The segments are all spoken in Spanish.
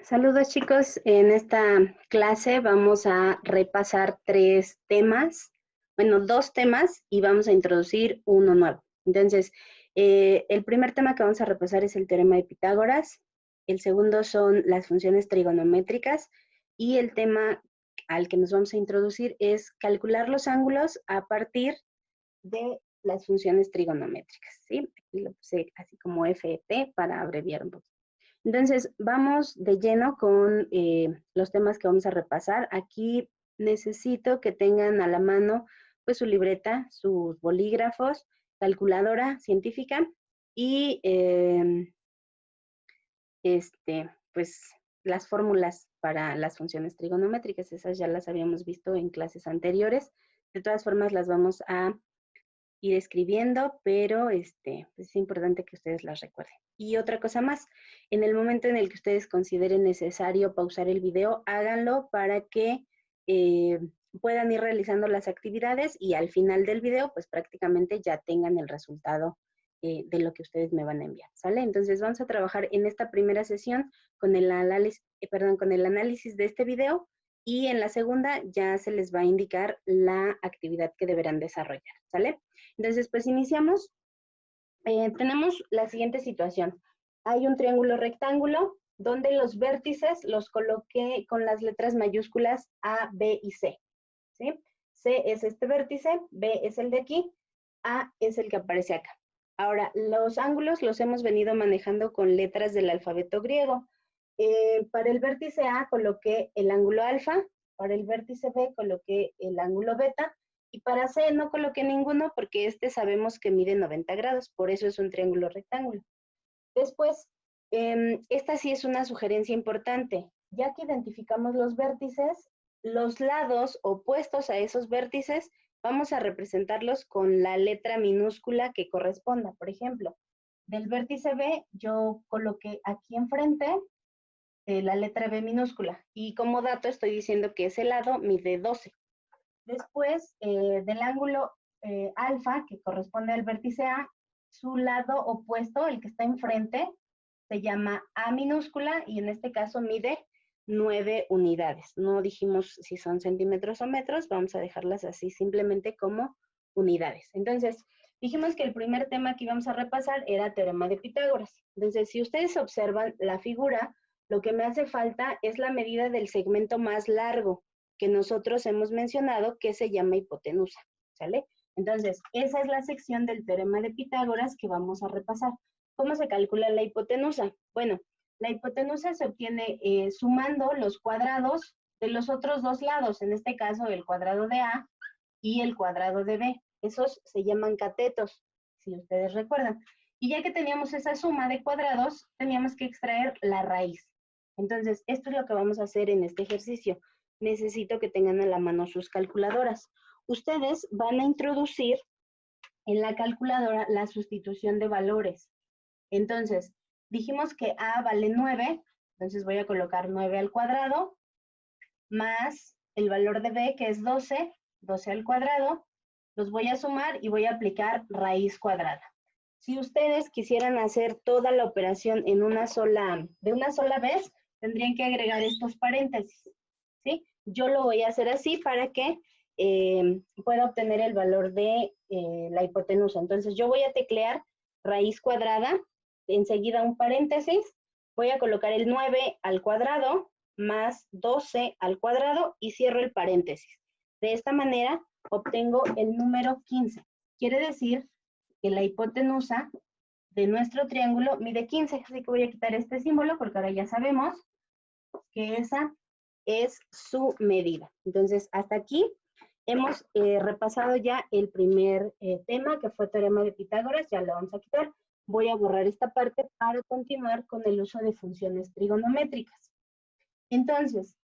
Saludos chicos, en esta clase vamos a repasar dos temas y vamos a introducir uno nuevo. Entonces, el primer tema que vamos a repasar es el teorema de Pitágoras, el segundo son las funciones trigonométricas y el tema al que nos vamos a introducir es calcular los ángulos a partir de las funciones trigonométricas, ¿sí? Aquí lo puse así como FET para abreviar un poco. Entonces, vamos de lleno con los temas que vamos a repasar. Aquí necesito que tengan a la mano pues su libreta, sus bolígrafos, calculadora científica y pues las fórmulas para las funciones trigonométricas. Esas ya las habíamos visto en clases anteriores. De todas formas, las vamos a ir escribiendo, pero pues es importante que ustedes las recuerden. Y otra cosa más, en el momento en el que ustedes consideren necesario pausar el video, háganlo para que puedan ir realizando las actividades y al final del video, pues prácticamente ya tengan el resultado de lo que ustedes me van a enviar, ¿sale? Entonces vamos a trabajar en esta primera sesión con el análisis de este video y en la segunda ya se les va a indicar la actividad que deberán desarrollar, ¿sale? Entonces, pues iniciamos. Tenemos la siguiente situación. Hay un triángulo rectángulo donde los vértices los coloqué con las letras mayúsculas A, B y C, ¿sí? C es este vértice, B es el de aquí, A es el que aparece acá. Ahora, los ángulos los hemos venido manejando con letras del alfabeto griego. Para el vértice A coloqué el ángulo alfa, para el vértice B coloqué el ángulo beta, y para C no coloqué ninguno porque sabemos que mide 90 grados, por eso es un triángulo rectángulo. Después, esta sí es una sugerencia importante. Ya que identificamos los vértices, los lados opuestos a esos vértices, vamos a representarlos con la letra minúscula que corresponda. Por ejemplo, del vértice B yo coloqué aquí enfrente la letra B minúscula. Y como dato estoy diciendo que ese lado mide 12. Después, del ángulo alfa, que corresponde al vértice A, su lado opuesto, el que está enfrente, se llama A minúscula y en este caso mide 9 unidades. No dijimos si son centímetros o metros, vamos a dejarlas así simplemente como unidades. Entonces, dijimos que el primer tema que íbamos a repasar era teorema de Pitágoras. Entonces, si ustedes observan la figura, lo que me hace falta es la medida del segmento más largo que nosotros hemos mencionado, que se llama hipotenusa, ¿sale? Entonces, esa es la sección del teorema de Pitágoras que vamos a repasar. ¿Cómo se calcula la hipotenusa? Bueno, la hipotenusa se obtiene sumando los cuadrados de los otros dos lados, en este caso el cuadrado de A y el cuadrado de B. Esos se llaman catetos, si ustedes recuerdan. Y ya que teníamos esa suma de cuadrados, teníamos que extraer la raíz. Entonces, esto es lo que vamos a hacer en este ejercicio. Necesito que tengan a la mano sus calculadoras. Ustedes van a introducir en la calculadora la sustitución de valores. Entonces, dijimos que A vale 9, entonces voy a colocar 9 al cuadrado, más el valor de B, que es 12, 12 al cuadrado, los voy a sumar y voy a aplicar raíz cuadrada. Si ustedes quisieran hacer toda la operación de una sola vez, tendrían que agregar estos paréntesis, ¿sí? Yo lo voy a hacer así para que pueda obtener el valor de la hipotenusa. Entonces, yo voy a teclear raíz cuadrada, enseguida un paréntesis, voy a colocar el 9 al cuadrado más 12 al cuadrado y cierro el paréntesis. De esta manera obtengo el número 15. Quiere decir que la hipotenusa de nuestro triángulo mide 15, así que voy a quitar este símbolo porque ahora ya sabemos que esa es su medida. Entonces, hasta aquí hemos repasado ya el primer tema, que fue teorema de Pitágoras, ya lo vamos a quitar. Voy a borrar esta parte para continuar con el uso de funciones trigonométricas. Entonces,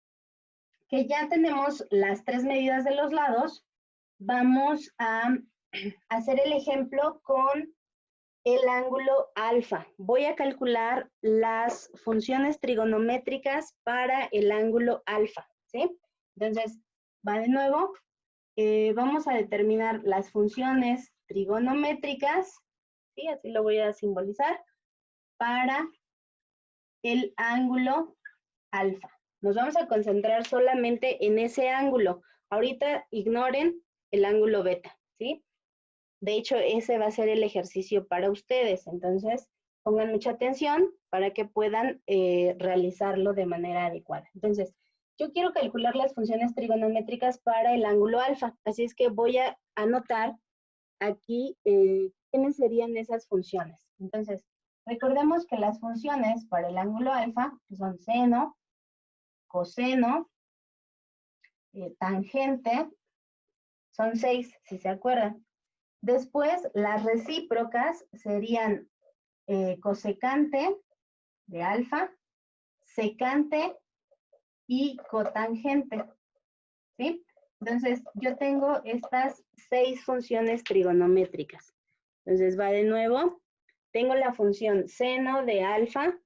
que ya tenemos las tres medidas de los lados, vamos a hacer el ejemplo con el ángulo alfa. Voy a calcular las funciones trigonométricas para el ángulo alfa, ¿sí? Entonces, va de nuevo. Vamos a determinar las funciones trigonométricas, ¿sí? Así lo voy a simbolizar, para el ángulo alfa. Nos vamos a concentrar solamente en ese ángulo. Ahorita ignoren el ángulo beta, ¿sí? De hecho, ese va a ser el ejercicio para ustedes. Entonces, pongan mucha atención para que puedan realizarlo de manera adecuada. Entonces, yo quiero calcular las funciones trigonométricas para el ángulo alfa. Así es que voy a anotar aquí quiénes serían esas funciones. Entonces, recordemos que las funciones para el ángulo alfa son seno, coseno, tangente, son 6, si se acuerdan. Después, las recíprocas serían cosecante de alfa, secante y cotangente, ¿sí? Entonces, yo tengo estas 6 funciones trigonométricas. Entonces, va de nuevo. Tengo la función seno de alfa,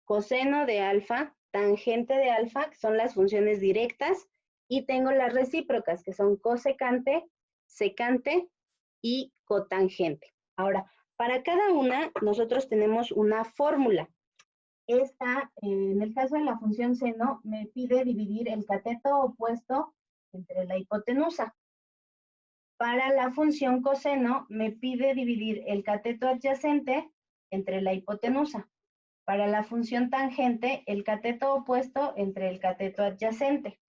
coseno de alfa, tangente de alfa, que son las funciones directas, y tengo las recíprocas, que son cosecante, secante y cotangente. Ahora, para cada una, nosotros tenemos una fórmula. Esta, en el caso de la función seno, me pide dividir el cateto opuesto entre la hipotenusa. Para la función coseno, me pide dividir el cateto adyacente entre la hipotenusa. Para la función tangente, el cateto opuesto entre el cateto adyacente.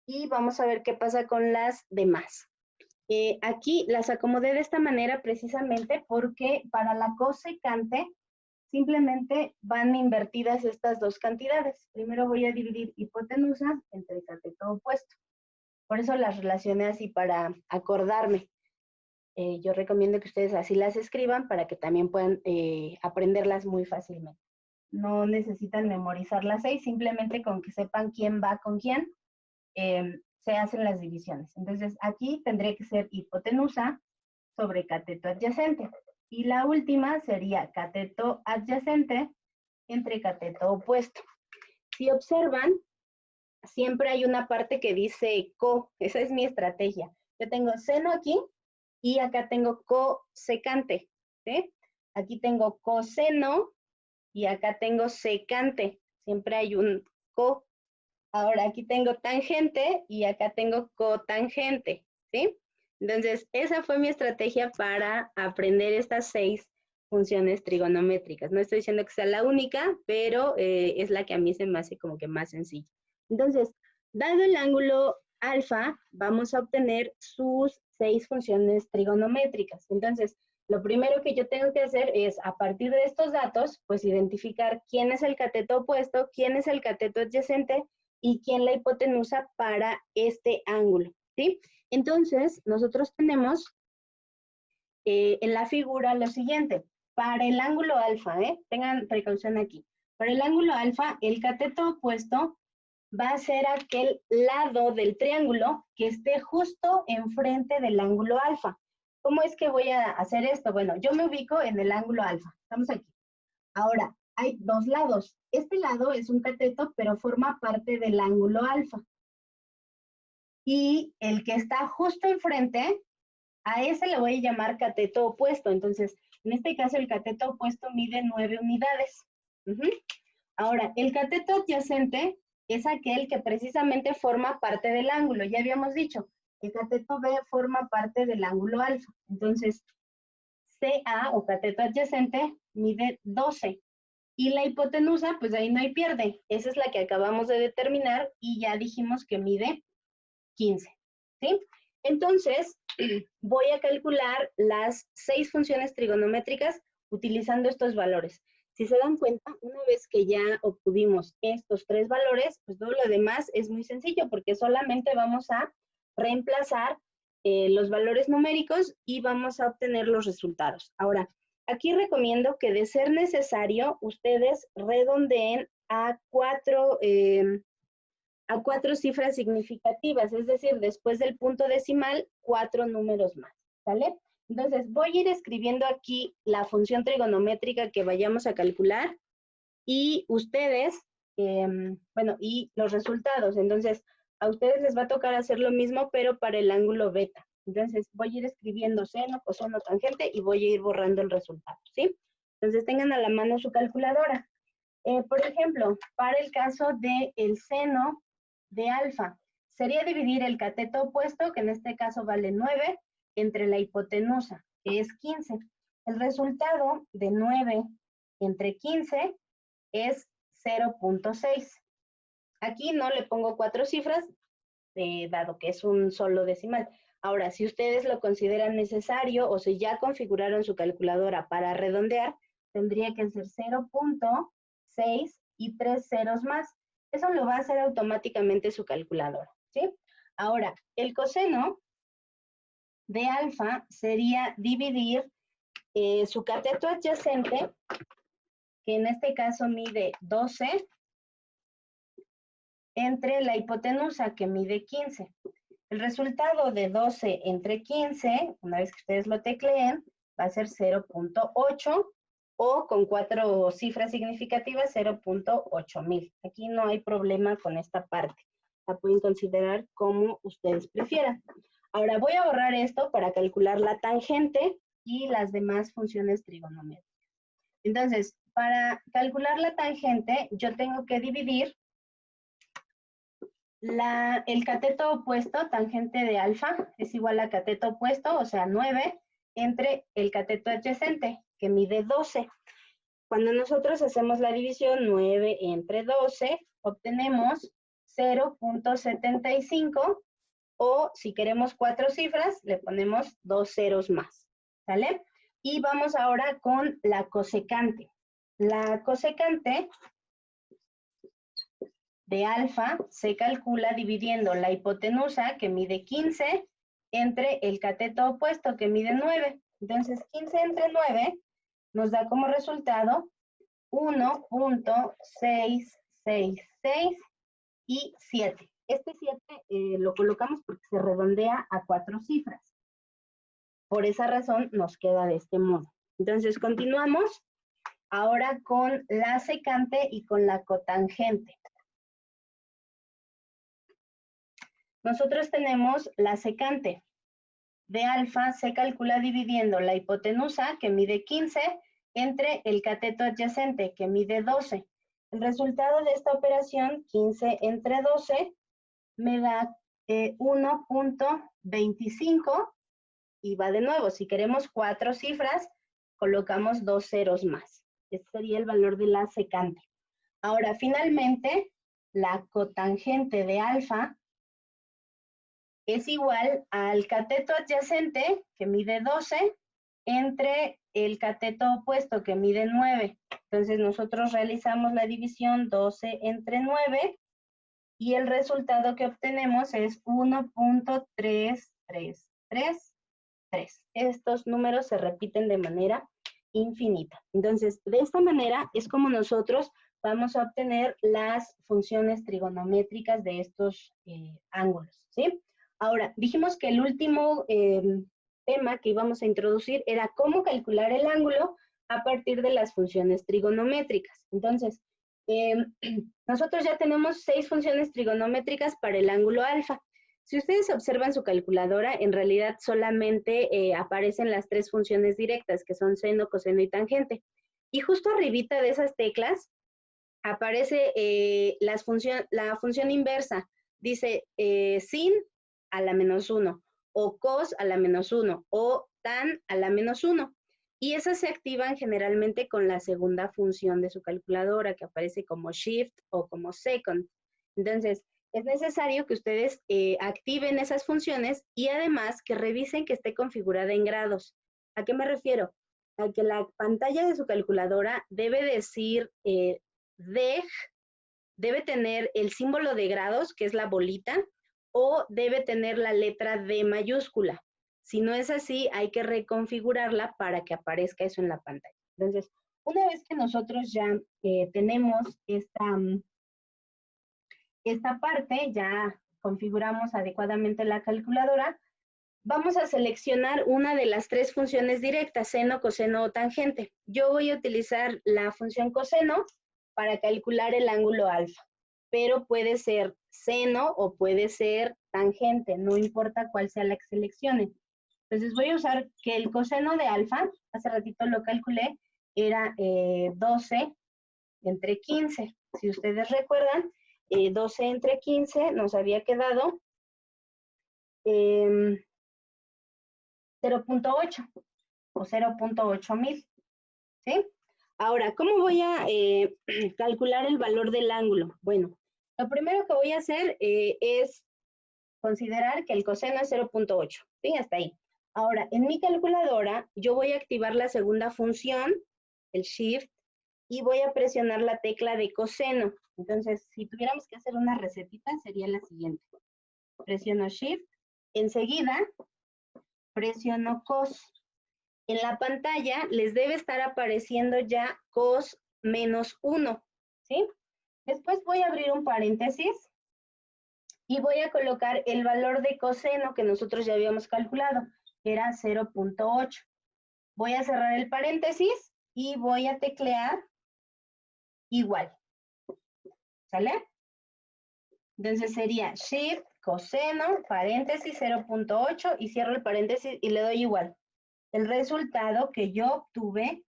Y vamos a ver qué pasa con las demás. Aquí las acomodé de esta manera precisamente porque para la cosecante simplemente van invertidas estas dos cantidades. Primero voy a dividir hipotenusa entre cateto opuesto. Por eso las relacioné así para acordarme. Yo recomiendo que ustedes así las escriban para que también puedan aprenderlas muy fácilmente. No necesitan memorizar las 6, simplemente con que sepan quién va con quién, se hacen las divisiones. Entonces, aquí tendría que ser hipotenusa sobre cateto adyacente. Y la última sería cateto adyacente entre cateto opuesto. Si observan, siempre hay una parte que dice co, esa es mi estrategia. Yo tengo seno aquí y acá tengo cosecante, ¿sí? Aquí tengo coseno y acá tengo secante. Siempre hay un co. Ahora aquí tengo tangente y acá tengo cotangente, ¿sí? Entonces, esa fue mi estrategia para aprender estas 6 funciones trigonométricas. No estoy diciendo que sea la única, pero es la que a mí se me hace como que más sencilla. Entonces, dado el ángulo alfa, vamos a obtener sus 6 funciones trigonométricas. Entonces, lo primero que yo tengo que hacer es, a partir de estos datos, pues identificar quién es el cateto opuesto, quién es el cateto adyacente y quién la hipotenusa para este ángulo, ¿sí? Entonces, nosotros tenemos en la figura lo siguiente. Para el ángulo alfa, tengan precaución aquí. Para el ángulo alfa, el cateto opuesto va a ser aquel lado del triángulo que esté justo enfrente del ángulo alfa. ¿Cómo es que voy a hacer esto? Bueno, yo me ubico en el ángulo alfa. Estamos aquí. Ahora, hay dos lados. Este lado es un cateto, pero forma parte del ángulo alfa. Y el que está justo enfrente, a ese le voy a llamar cateto opuesto. Entonces, en este caso, el cateto opuesto mide 9 unidades. Ahora, el cateto adyacente es aquel que precisamente forma parte del ángulo. Ya habíamos dicho, el cateto B forma parte del ángulo alfa. Entonces, CA o cateto adyacente mide 12. Y la hipotenusa, pues ahí no hay pierde. Esa es la que acabamos de determinar y ya dijimos que mide 15. ¿Sí? Entonces, voy a calcular las 6 funciones trigonométricas utilizando estos valores. Si se dan cuenta, una vez que ya obtuvimos estos 3 valores, pues todo lo demás es muy sencillo porque solamente vamos a reemplazar los valores numéricos y vamos a obtener los resultados. Ahora, aquí recomiendo que de ser necesario, ustedes redondeen a 4 cifras significativas, es decir, después del punto decimal, 4 números más, ¿sale? Entonces, voy a ir escribiendo aquí la función trigonométrica que vayamos a calcular y ustedes, bueno, y los resultados. Entonces, a ustedes les va a tocar hacer lo mismo, pero para el ángulo beta. Entonces, voy a ir escribiendo seno, coseno, tangente y voy a ir borrando el resultado, ¿sí? Entonces, tengan a la mano su calculadora. Por ejemplo, para el caso del seno de alfa, sería dividir el cateto opuesto, que en este caso vale 9, entre la hipotenusa, que es 15. El resultado de 9 entre 15 es 0.6. Aquí no le pongo 4 cifras, dado que es un solo decimal. Ahora, si ustedes lo consideran necesario o si ya configuraron su calculadora para redondear, tendría que ser 0.6 y 3 ceros más. Eso lo va a hacer automáticamente su calculadora, ¿sí? Ahora, el coseno de alfa sería dividir su cateto adyacente, que en este caso mide 12, entre la hipotenusa, que mide 15. El resultado de 12 entre 15, una vez que ustedes lo tecleen, va a ser 0.8 o con 4 cifras significativas, 0.8000. Aquí no hay problema con esta parte. La pueden considerar como ustedes prefieran. Ahora voy a borrar esto para calcular la tangente y las demás funciones trigonométricas. Entonces, para calcular la tangente, yo tengo que dividir el cateto opuesto, tangente de alfa, es igual a cateto opuesto, o sea, 9, entre el cateto adyacente, que mide 12. Cuando nosotros hacemos la división 9 entre 12, obtenemos 0.75, o si queremos 4 cifras, le ponemos 2 ceros más, ¿sale? Y vamos ahora con la cosecante. La cosecante de alfa se calcula dividiendo la hipotenusa, que mide 15, entre el cateto opuesto, que mide 9. Entonces, 15 entre 9 nos da como resultado 1.666 y 7. Este 7 lo colocamos porque se redondea a 4 cifras. Por esa razón nos queda de este modo. Entonces, continuamos ahora con la secante y con la cotangente. Nosotros tenemos la secante de alfa, se calcula dividiendo la hipotenusa, que mide 15, entre el cateto adyacente, que mide 12. El resultado de esta operación, 15 entre 12, me da 1.25, y va de nuevo. Si queremos 4 cifras, colocamos 2 ceros más. Este sería el valor de la secante. Ahora, finalmente, la cotangente de alfa es igual al cateto adyacente, que mide 12, entre el cateto opuesto, que mide 9. Entonces, nosotros realizamos la división 12 entre 9, y el resultado que obtenemos es 1.3333. Estos números se repiten de manera infinita. Entonces, de esta manera es como nosotros vamos a obtener las funciones trigonométricas de estos ángulos, ¿sí? Ahora, dijimos que el último tema que íbamos a introducir era cómo calcular el ángulo a partir de las funciones trigonométricas. Entonces, nosotros ya tenemos 6 funciones trigonométricas para el ángulo alfa. Si ustedes observan su calculadora, en realidad solamente aparecen las 3 funciones directas, que son seno, coseno y tangente. Y justo arribita de esas teclas aparece la función inversa. Dice sin a la menos 1, o cos a la menos 1, o tan a la menos 1. Y esas se activan generalmente con la segunda función de su calculadora, que aparece como shift o como second. Entonces, es necesario que ustedes activen esas funciones y además que revisen que esté configurada en grados. ¿A qué me refiero? A que la pantalla de su calculadora debe decir deg, debe tener el símbolo de grados, que es la bolita, o debe tener la letra D mayúscula. Si no es así, hay que reconfigurarla para que aparezca eso en la pantalla. Entonces, una vez que nosotros ya tenemos esta parte, ya configuramos adecuadamente la calculadora, vamos a seleccionar una de las 3 funciones directas, seno, coseno o tangente. Yo voy a utilizar la función coseno para calcular el ángulo alfa, pero puede ser seno o puede ser tangente, no importa cuál sea la que seleccionen. Entonces voy a usar que el coseno de alfa, hace ratito lo calculé, era 12 entre 15. Si ustedes recuerdan, 12 entre 15 nos había quedado 0.8 o 0.8 mil, ¿sí? Ahora, ¿cómo voy a calcular el valor del ángulo? Bueno, lo primero que voy a hacer es considerar que el coseno es 0.8, ¿sí? Hasta ahí. Ahora, en mi calculadora, yo voy a activar la segunda función, el shift, y voy a presionar la tecla de coseno. Entonces, si tuviéramos que hacer una recetita, sería la siguiente. Presiono shift, enseguida presiono cos. En la pantalla les debe estar apareciendo ya cos menos 1, ¿sí? Después voy a abrir un paréntesis y voy a colocar el valor de coseno que nosotros ya habíamos calculado, que era 0.8. Voy a cerrar el paréntesis y voy a teclear igual, ¿sale? Entonces sería shift, coseno, paréntesis 0.8 y cierro el paréntesis y le doy igual. El resultado que yo obtuve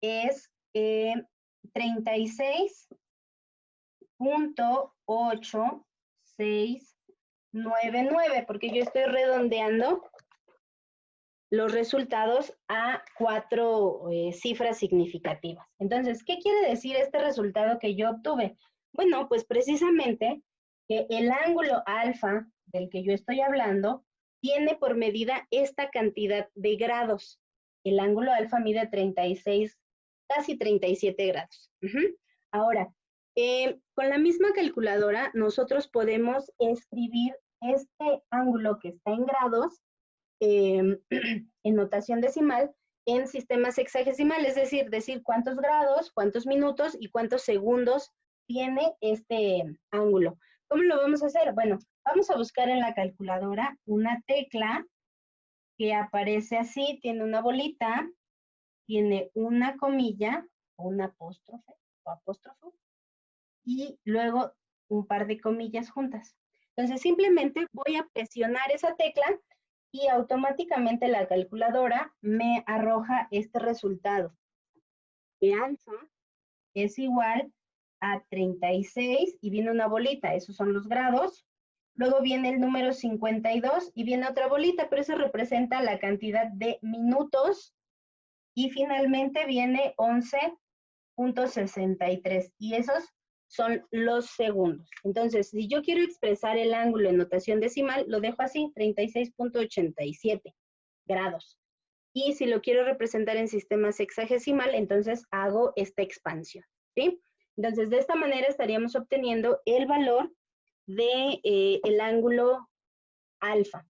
es 36.8699, porque yo estoy redondeando los resultados a 4 cifras significativas. Entonces, ¿qué quiere decir este resultado que yo obtuve? Bueno, pues precisamente que el ángulo alfa del que yo estoy hablando tiene por medida esta cantidad de grados. El ángulo alfa mide 36, casi 37 grados. Ahora, con la misma calculadora, nosotros podemos escribir este ángulo que está en grados en notación decimal en sistemas hexagesimales, es decir cuántos grados, cuántos minutos y cuántos segundos tiene este ángulo. ¿Cómo lo vamos a hacer? Bueno, vamos a buscar en la calculadora una tecla que aparece así, tiene una bolita, tiene una comilla, un apóstrofe o apóstrofo, y luego un par de comillas juntas. Entonces simplemente voy a presionar esa tecla y automáticamente la calculadora me arroja este resultado, que alfa es igual a 36 y viene una bolita, esos son los grados. Luego viene el número 52 y viene otra bolita, pero eso representa la cantidad de minutos. Y finalmente viene 11.63 y esos son los segundos. Entonces, si yo quiero expresar el ángulo en notación decimal, lo dejo así, 36.87 grados. Y si lo quiero representar en sistema sexagesimal, entonces hago esta expansión, ¿sí? Entonces, de esta manera estaríamos obteniendo el valor de el ángulo alfa.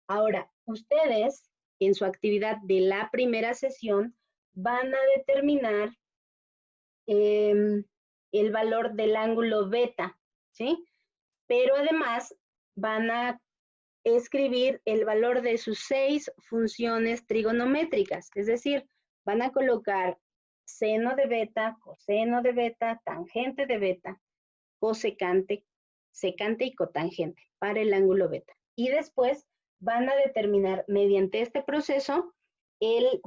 Ahora, ustedes en su actividad de la primera sesión van a determinar el valor del ángulo beta, ¿sí? Pero además van a escribir el valor de sus 6 funciones trigonométricas, es decir, van a colocar seno de beta, coseno de beta, tangente de beta, cosecante, secante y cotangente para el ángulo beta. Y después van a determinar mediante este proceso el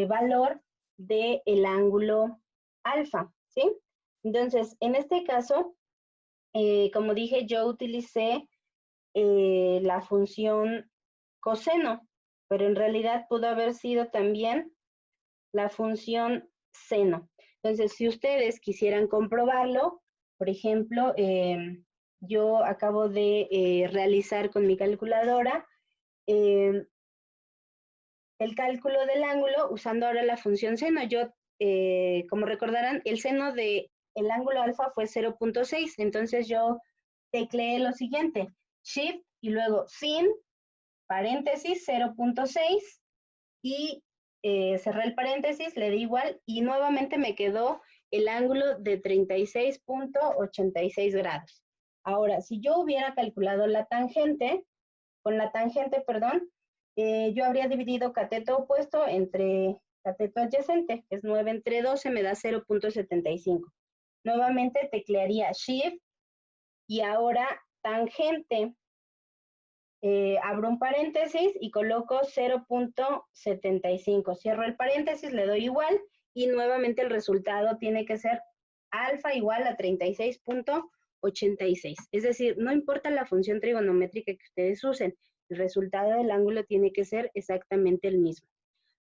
valor del ángulo alfa, ¿sí? Entonces, en este caso, como dije, yo utilicé la función coseno, pero en realidad pudo haber sido también la función seno. Entonces, si ustedes quisieran comprobarlo, por ejemplo, yo acabo de realizar con mi calculadora el cálculo del ángulo usando ahora la función seno. Yo, como recordarán, el seno del ángulo alfa fue 0.6, entonces yo tecleé lo siguiente, shift y luego sin, paréntesis 0.6 y cerré el paréntesis, le di igual y nuevamente me quedó el ángulo de 36.86 grados. Ahora, si yo hubiera calculado la tangente, con la tangente, perdón, yo habría dividido cateto opuesto entre cateto adyacente, que es 9 entre 12, me da 0.75. Nuevamente teclearía Shift y ahora tangente. Abro un paréntesis y coloco 0.75. Cierro el paréntesis, le doy igual y nuevamente el resultado tiene que ser alfa igual a 36.86. Es decir, no importa la función trigonométrica que ustedes usen, el resultado del ángulo tiene que ser exactamente el mismo.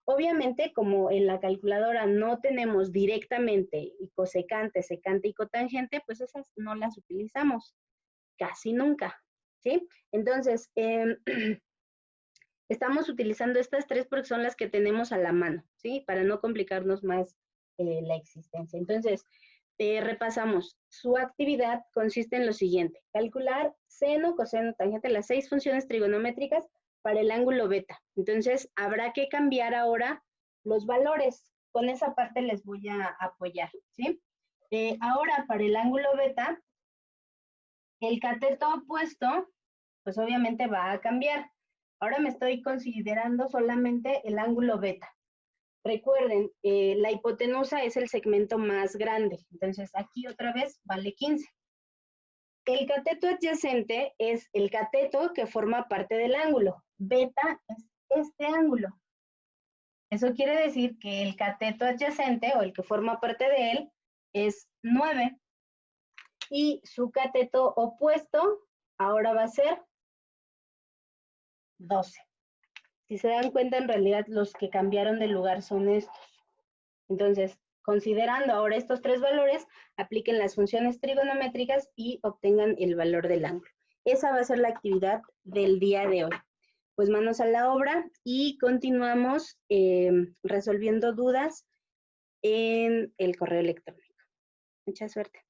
Obviamente, como en la calculadora no tenemos directamente cosecante, secante y cotangente, pues esas no las utilizamos casi nunca, ¿sí? Entonces, estamos utilizando estas tres porque son las que tenemos a la mano, ¿sí? Para no complicarnos más la existencia. Entonces, repasamos. Su actividad consiste en lo siguiente: calcular seno, coseno, tangente, las 6 funciones trigonométricas para el ángulo beta. Entonces, habrá que cambiar ahora los valores. Con esa parte les voy a apoyar, ¿sí? Ahora, para el ángulo beta, el cateto opuesto, pues obviamente va a cambiar. Ahora me estoy considerando solamente el ángulo beta. Recuerden, la hipotenusa es el segmento más grande, entonces aquí otra vez vale 15. El cateto adyacente es el cateto que forma parte del ángulo. Beta es este ángulo. Eso quiere decir que el cateto adyacente o el que forma parte de él es 9. Y su cateto opuesto ahora va a ser 12. Si se dan cuenta, en realidad los que cambiaron de lugar son estos. Entonces, considerando ahora estos tres valores, apliquen las funciones trigonométricas y obtengan el valor del ángulo. Esa va a ser la actividad del día de hoy. Pues manos a la obra y continuamos resolviendo dudas en el correo electrónico. Mucha suerte.